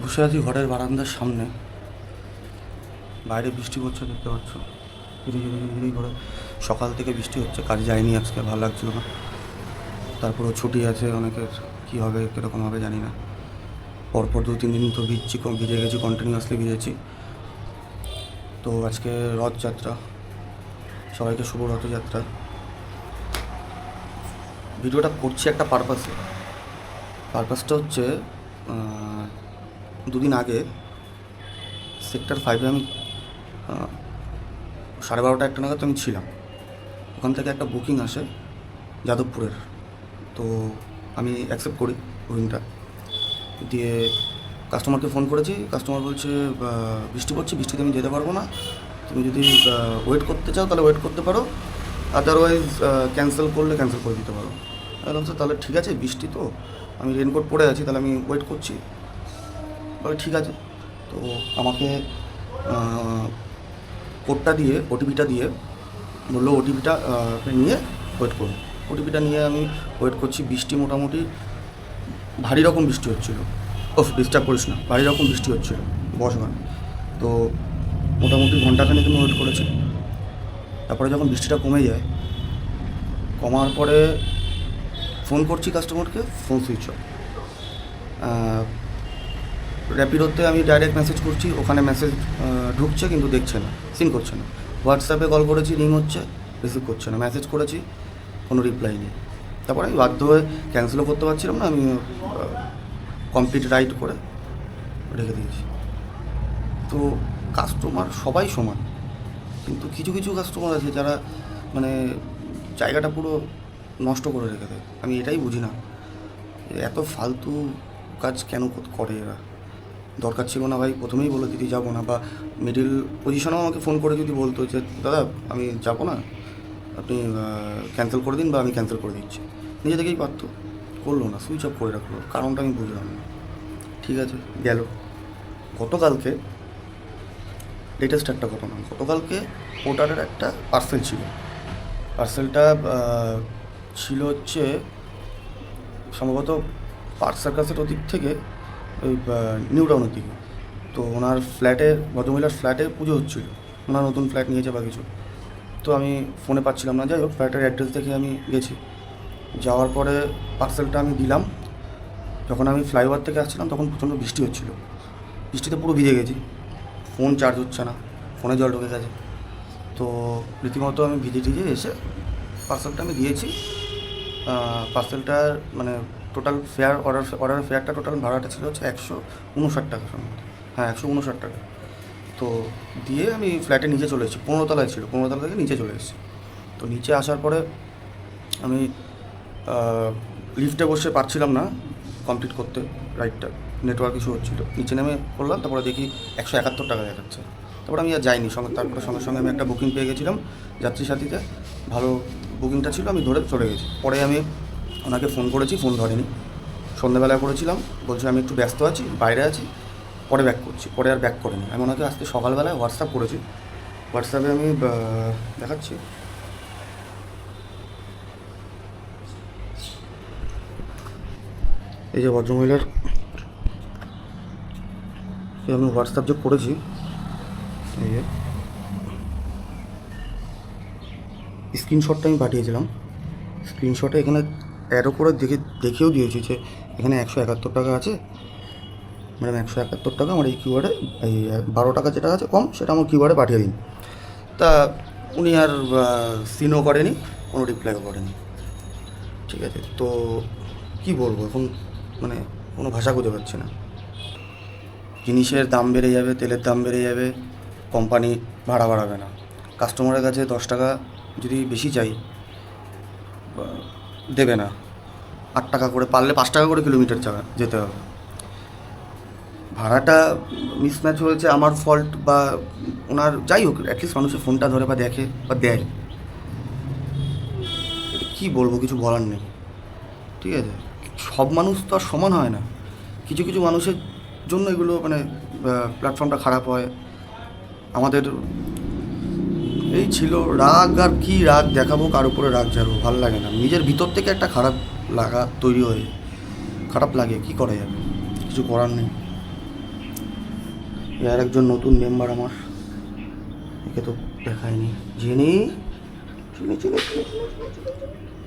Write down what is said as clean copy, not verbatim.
বসে আছি ঘরের বারান্দার সামনে, বাইরে বৃষ্টি পড়ছে দেখতে পাচ্ছ, ধীরে করে সকাল থেকে বৃষ্টি হচ্ছে। কাজে যায়নি আজকে, ভালো লাগছিল না। তারপরেও ছুটি আছে অনেকের, কী হবে কীরকম হবে জানি না। পরপর 2-3 দিন তো ভিজে গেছি, কন্টিনিউয়াসলি ভিজেছি। তো আজকে রথযাত্রা, সবাইকে শুভ রথযাত্রা। ভিডিওটা করছি একটা পারপাসটা হচ্ছে 2 দিন আগে সেক্টর 5-এ আমি 12:30 একটা নাগাদ আমি ছিলাম। ওখান থেকে একটা বুকিং আসে যাদবপুরের, তো আমি অ্যাকসেপ্ট করি বুকিংটা। দিয়ে কাস্টমারকে ফোন করেছি, কাস্টমার বলছে বৃষ্টি পড়ছে, বৃষ্টিতে আমি যেতে পারবো না, তুমি যদি ওয়েট করতে চাও তাহলে ওয়েট করতে পারো, আদারওয়াইজ ক্যান্সেল করলে ক্যান্সেল করে দিতে পারো। বললাম স্যার তাহলে ঠিক আছে, বৃষ্টি তো, আমি রেনকোট পরে আছি, তাহলে আমি ওয়েট করছি। বলে ঠিক আছে। তো আমাকে কোডটা দিয়ে, ওটিপিটা দিয়ে বললো ওটিপিটা নিয়ে ওয়েট করুন। ওটিপিটা নিয়ে আমি ওয়েট করছি। বৃষ্টি মোটামুটি ভারী রকম বৃষ্টি হচ্ছিলো। ডিস্টার্ব করিস না, ভারী রকম বৃষ্টি হচ্ছিলো, বসবান। তো মোটামুটি ঘন্টাখানেক আমি ওয়েট করেছি। তারপরে যখন বৃষ্টিটা কমে যায়, কমার পরে ফোন করছি কাস্টমারকে, ফোন সুইচ অফ। র্যাপিডোতে আমি ডাইরেক্ট মেসেজ করছি, ওখানে মেসেজ ঢুকছে কিন্তু দেখছে না, সিন করছে না। হোয়াটসঅ্যাপে কল করেছি, রিং হচ্ছে, রিসিভ করছে না। মেসেজ করেছি, কোনো রিপ্লাই নেই। তারপরে আমি বাধ্য হয়ে ক্যান্সেলও করতে পারছিলাম না, আমি কমপ্লিট রাইট করে রেখে দিয়েছি। তো কাস্টমার সবাই সমান, কিন্তু কিছু কিছু কাস্টমার আছে যারা মানে জায়গাটা পুরো নষ্ট করে রেখে দেয়। আমি এটাই বুঝি না, এত ফালতু কাজ কেন করে এরা। দরকার ছিল না ভাই, প্রথমেই বলে দিতে যাবো না, বা মিডিল পজিশনেও আমাকে ফোন করে যদি বলতো যে দাদা আমি যাবো না, আপনি ক্যান্সেল করে দিন বা আমি ক্যান্সেল করে দিচ্ছি, নিজে থেকেই পারতো। করলো না, সুইচ অফ করে রাখলো, কারণটা আমি বুঝলাম না। ঠিক আছে, গেল। গতকালকে লেটেস্ট একটা ঘটনা, গতকালকে পোর্টারের একটা পার্সেল ছিল। পার্সেলটা ছিল হচ্ছে সম্ভবত পার্ক সার্কাসের ওদিক থেকে ওই নিউ টাউনের দিকে। তো ওনার ফ্ল্যাটে, ভদ্রমহিলার ফ্ল্যাটে পুজো হচ্ছিল, ওনার নতুন ফ্ল্যাট নিয়েছে বা কিছু। তো আমি ফোনে পাচ্ছিলাম না, যাই হোক ফ্ল্যাটের অ্যাড্রেস দেখে আমি গেছি। যাওয়ার পরে পার্সেলটা আমি দিলাম। যখন আমি ফ্লাইওভার থেকে আসছিলাম তখন প্রচণ্ড বৃষ্টি হচ্ছিলো, বৃষ্টিতে পুরো ভিজে গেছি, ফোন চার্জ হচ্ছে না, ফোনে জল ঢুকে গেছে। তো রীতিমতো আমি ভিজে এসে পার্সেলটা আমি দিয়েছি। পার্সেলটার মানে টোটাল ফেয়ার, অর্ডারের ফেয়ারটা টোটাল ভাড়াটা ছিল হচ্ছে 159 টাকা সম্ভবত। হ্যাঁ, 159 টাকা। তো দিয়ে আমি ফ্ল্যাটে নিচে চলে এসেছি, 15 তলায় ছিল, 15 তলা থেকে নিচে চলে এসেছি। তো নিচে আসার পরে আমি লিফটে বসে পারছিলাম না কমপ্লিট করতে রাইডটা, নেটওয়ার্ক ইস্যু হচ্ছিলো। নিচে নেমে করলাম, তারপরে দেখি 171 টাকা দেখাচ্ছে। তারপরে আমি আর যাইনি, তারপরে সঙ্গে সঙ্গে আমি একটা বুকিং পেয়ে গেছিলাম যাত্রী সাথীতে, ভালো বুকিংটা ছিল, আমি ধরে চলে গেছি। পরে আমি ওনাকে ফোন করেছি, ফোন ধরেনি। সন্ধ্যাবেলায় করেছিলাম, বলছি আমি একটু ব্যস্ত আছি, বাইরে আছি, পরে ব্যাক করছি। পরে আর ব্যাক করেনি। আমি ওনাকে আজকে সকালবেলায় হোয়াটসঅ্যাপ করেছি, হোয়াটসঅ্যাপে আমি দেখাচ্ছি। এই যে ভদ্রমহিলার আমি হোয়াটসঅ্যাপ যে করেছি, এই যে স্ক্রিনশটটা আমি পাঠিয়েছিলাম। স্ক্রিনশটে এখানে অ্যাডও করে দেখিয়েও দিয়েছি যে এখানে 171 টাকা আছে ম্যাডাম, 171 টাকা আমার এই কিউআরে, এই 12 টাকা যেটা আছে কম সেটা আমার কিউআরে পাঠিয়ে দিন। তা উনি আর সিনও করেনি, কোনো রিপ্লাইও করেনি। ঠিক আছে, তো কী বলবো এখন, মানে কোনো ভাষা খুঁজে পাচ্ছি না। জিনিসের দাম বেড়ে যাবে, তেলের দাম বেড়ে যাবে, কোম্পানি ভাড়া বাড়াবে না। কাস্টমারের কাছে 10 টাকা যদি বেশি চাই দেবে না, 8 টাকা করে, পারলে 5 টাকা করে কিলোমিটার যেতে হবে। ভাড়াটা মিসম্যাচ হয়েছে আমার ফল্ট বা ওনার, যাই হোক, অ্যাটলিস্ট মানুষের ফোনটা ধরে বা দেখে বা দেয়। কী বলবো, কিছু বলার নেই। ঠিক আছে, সব মানুষ তো আর সমান হয় না, কিছু কিছু মানুষের জন্য এগুলো মানে প্ল্যাটফর্মটা খারাপ হয়। আমাদের এই ছিল রাগ, আর কি রাগ দেখাবো, কার উপরে রাগ ঝাড়বো, ভালো লাগে না। নিজের ভিতর থেকে একটা খারাপ লাগা তৈরি হয়ে, খারাপ লাগে, কী করা যাবে, কিছু করার নেই। আর একজন নতুন মেম্বার আমার, একে তো দেখায়নি। জেনি, চিনি চিনি চিনি চিনি চিনি চিনি।